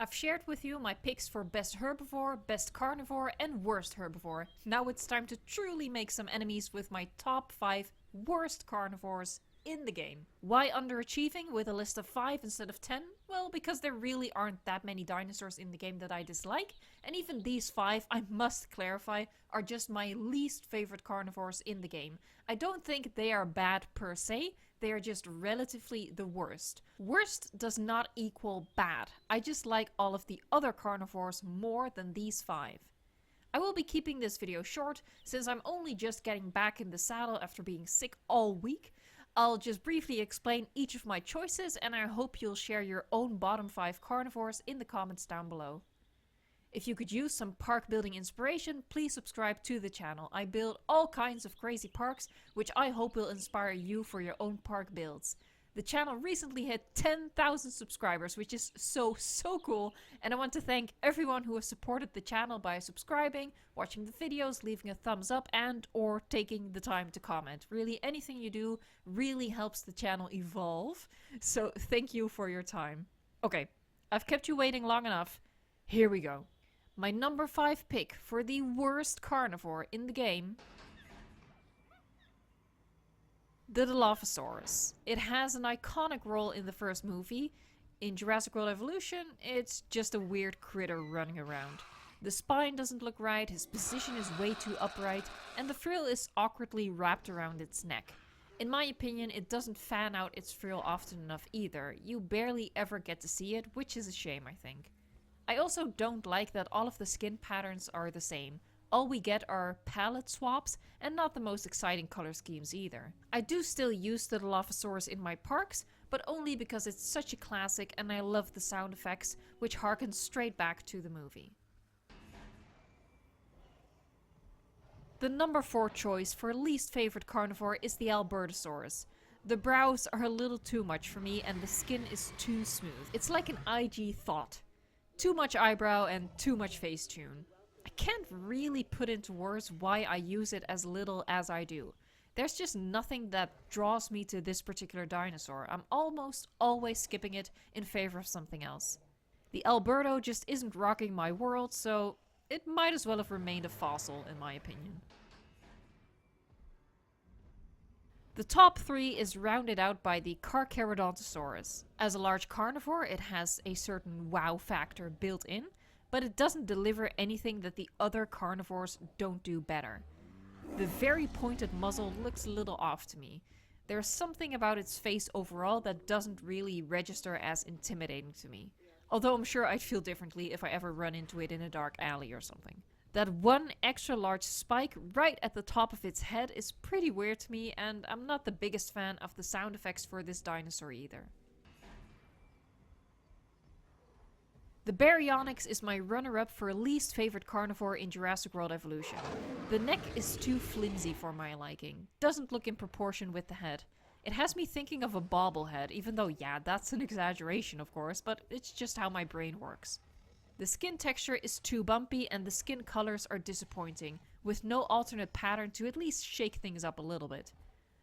I've shared with you my picks for best herbivore, best carnivore, and worst herbivore. Now it's time to truly make some enemies with my top 5 worst carnivores in the game. Why underachieving with a list of 5 instead of 10? Well, because there really aren't that many dinosaurs in the game that I dislike, and even these 5, I must clarify, are just my least favorite carnivores in the game. I don't think they are bad per se, they are just relatively the worst. Worst does not equal bad, I just like all of the other carnivores more than these 5. I will be keeping this video short, since I'm only just getting back in the saddle after being sick all week. I'll just briefly explain each of my choices, and I hope you'll share your own bottom 5 carnivores in the comments down below. If you could use some park building inspiration, please subscribe to the channel. I build all kinds of crazy parks, which I hope will inspire you for your own park builds. The channel recently hit 10,000 subscribers, which is so cool, and I want to thank everyone who has supported the channel by subscribing, watching the videos, leaving a thumbs up, and or taking the time to comment. Really, anything you do really helps the channel evolve, so thank you for your time. Okay, I've kept you waiting long enough. Here we go. My number 5 pick for the worst carnivore in the game: the Dilophosaurus. It has an iconic role in the first movie. In Jurassic World Evolution, it's just a weird critter running around. The spine doesn't look right, his position is way too upright, and the frill is awkwardly wrapped around its neck. In my opinion, it doesn't fan out its frill often enough either. You barely ever get to see it, which is a shame, I think. I also don't like that all of the skin patterns are the same. All we get are palette swaps, and not the most exciting color schemes either. I do still use the Dilophosaurus in my parks, but only because it's such a classic and I love the sound effects, which harken straight back to the movie. The number 4 choice for least favorite carnivore is the Albertosaurus. The brows are a little too much for me and the skin is too smooth. It's like an IG thought. Too much eyebrow and too much face tune. I can't really put into words why I use it as little as I do. There's just nothing that draws me to this particular dinosaur. I'm almost always skipping it in favor of something else. The Alberto just isn't rocking my world, so it might as well have remained a fossil in my opinion. The top 3 is rounded out by the Carcharodontosaurus. As a large carnivore, it has a certain wow factor built in, but it doesn't deliver anything that the other carnivores don't do better. The very pointed muzzle looks a little off to me. There's something about its face overall that doesn't really register as intimidating to me. Although I'm sure I'd feel differently if I ever run into it in a dark alley or something. That one extra large spike right at the top of its head is pretty weird to me, and I'm not the biggest fan of the sound effects for this dinosaur either. The Baryonyx is my runner-up for least favorite carnivore in Jurassic World Evolution. The neck is too flimsy for my liking, doesn't look in proportion with the head. It has me thinking of a bobblehead, even though yeah, that's an exaggeration of course, but it's just how my brain works. The skin texture is too bumpy and the skin colors are disappointing, with no alternate pattern to at least shake things up a little bit.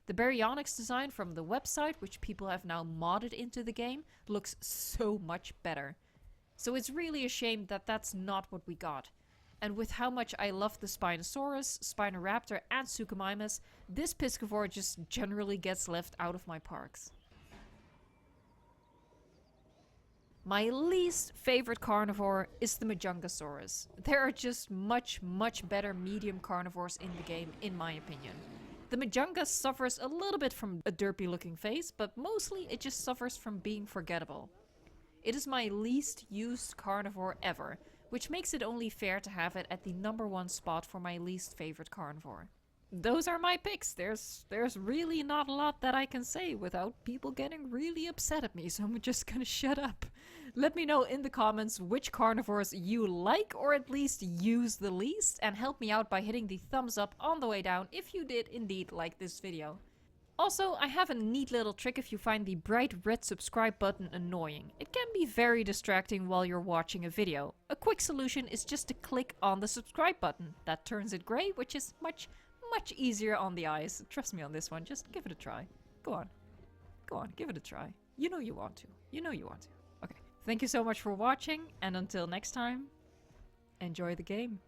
The Baryonyx design from the website, which people have now modded into the game, looks so much better. So it's really a shame that that's not what we got. And with how much I love the Spinosaurus, Spinoraptor and Suchomimus, this piscivore just generally gets left out of my parks. My least favorite carnivore is the Majungasaurus. There are just much better medium carnivores in the game, in my opinion. The Majunga suffers a little bit from a derpy looking face, but mostly it just suffers from being forgettable. It is my least used carnivore ever, which makes it only fair to have it at the number 1 spot for my least favorite carnivore. Those are my picks. There's really not a lot that I can say without people getting really upset at me, so I'm just gonna shut up. Let me know in the comments which carnivores you like or at least use the least, and help me out by hitting the thumbs up on the way down if you did indeed like this video. Also, I have a neat little trick if you find the bright red subscribe button annoying. It can be very distracting while you're watching a video. A quick solution is just to click on the subscribe button. That turns it grey, which is much easier on the eyes. Trust me on this one, just give it a try. Go on, give it a try. You know you want to. You know you want to. Okay, Thank you so much for watching, and until next time, enjoy the game.